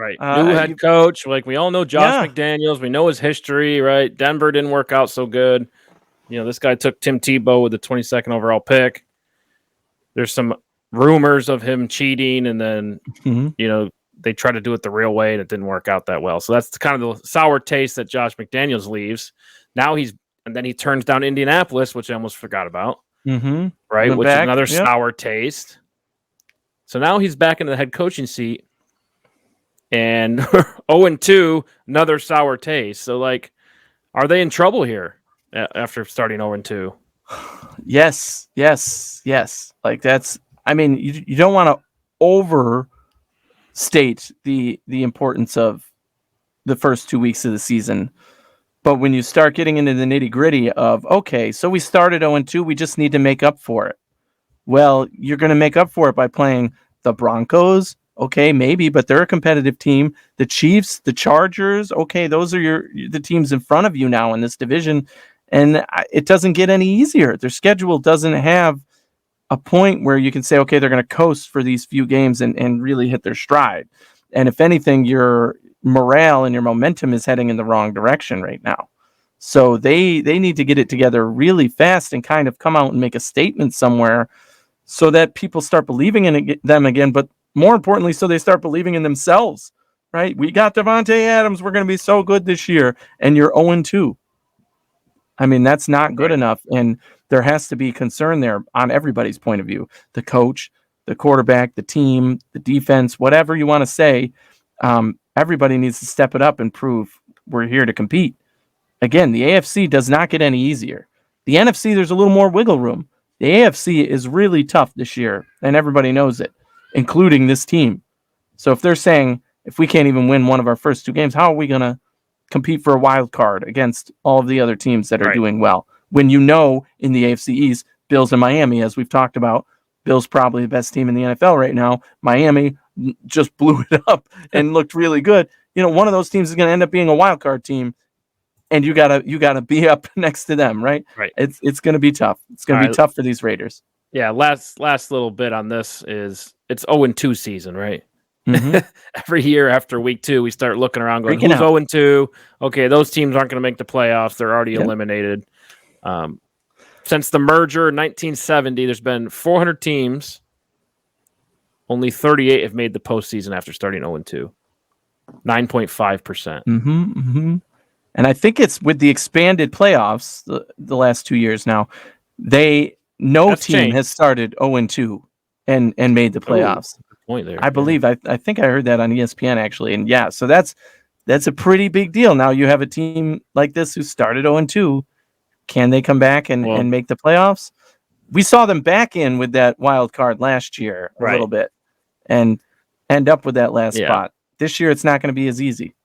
Right. New head coach. Like, we all know Josh McDaniels. We know his history, right? Denver didn't work out so good. This guy took Tim Tebow with the 22nd overall pick. There's some rumors of him cheating, and then, they tried to do it the real way, and it didn't work out that well. So that's kind of the sour taste that Josh McDaniels leaves. Now and then he turns down Indianapolis, which I almost forgot about. Mm-hmm. Right, which is another sour taste. So now he's back in the head coaching seat, and 0-2, another sour taste. So, like, are they in trouble here after starting 0-2? Yes. Like, you don't want to overstate the importance of the first 2 weeks of the season. But when you start getting into the nitty-gritty of, okay, so we started 0-2, we just need to make up for it. Well, you're going to make up for it by playing the Broncos. Okay, maybe, but they're a competitive team. The Chiefs, the Chargers. Okay, those are the teams in front of you now in this division. And it doesn't get any easier. Their schedule doesn't have a point where you can say, okay, they're going to coast for these few games and really hit their stride. And if anything, your morale and your momentum is heading in the wrong direction right now. So they need to get it together really fast and kind of come out and make a statement somewhere so that people start believing in them again. But more importantly, so they start believing in themselves, right? We got Devontae Adams. We're going to be so good this year. And you're 0-2. I mean, that's not good enough. And there has to be concern there on everybody's point of view. The coach, the quarterback, the team, the defense, whatever you want to say. Everybody needs to step it up and prove we're here to compete. Again, the AFC does not get any easier. The NFC, there's a little more wiggle room. The AFC is really tough this year, and everybody knows it, including this team. So if they're saying, if we can't even win one of our first 2 games, how are we going to compete for a wild card against all of the other teams that are doing well? When in the AFC East, Bills and Miami, as we've talked about, Bills probably the best team in the NFL right now. Miami just blew it up and looked really good. One of those teams is going to end up being a wild card team, and you gotta be up next to them, right? Right. It's going to be tough. It's going to be tough for these Raiders. Yeah. Last little bit on this is it's 0-2 season, right? Mm-hmm. Every year after week 2, we start looking around going, who's 0-2? Okay, those teams aren't going to make the playoffs. They're already eliminated. Since the merger in 1970, there's been 400 teams. Only 38 have made the postseason after starting 0-2. 9.5%. Mm-hmm. And I think it's with the expanded playoffs the last 2 years now. No team has started 0-2 and made the playoffs. Point there. I believe I think I heard that on ESPN actually, and so that's a pretty big deal. Now you have a team like this who started 0-2. Can they come back and make the playoffs? We saw them back in with that wild card last year a little bit, and end up with that last spot. This year it's not going to be as easy.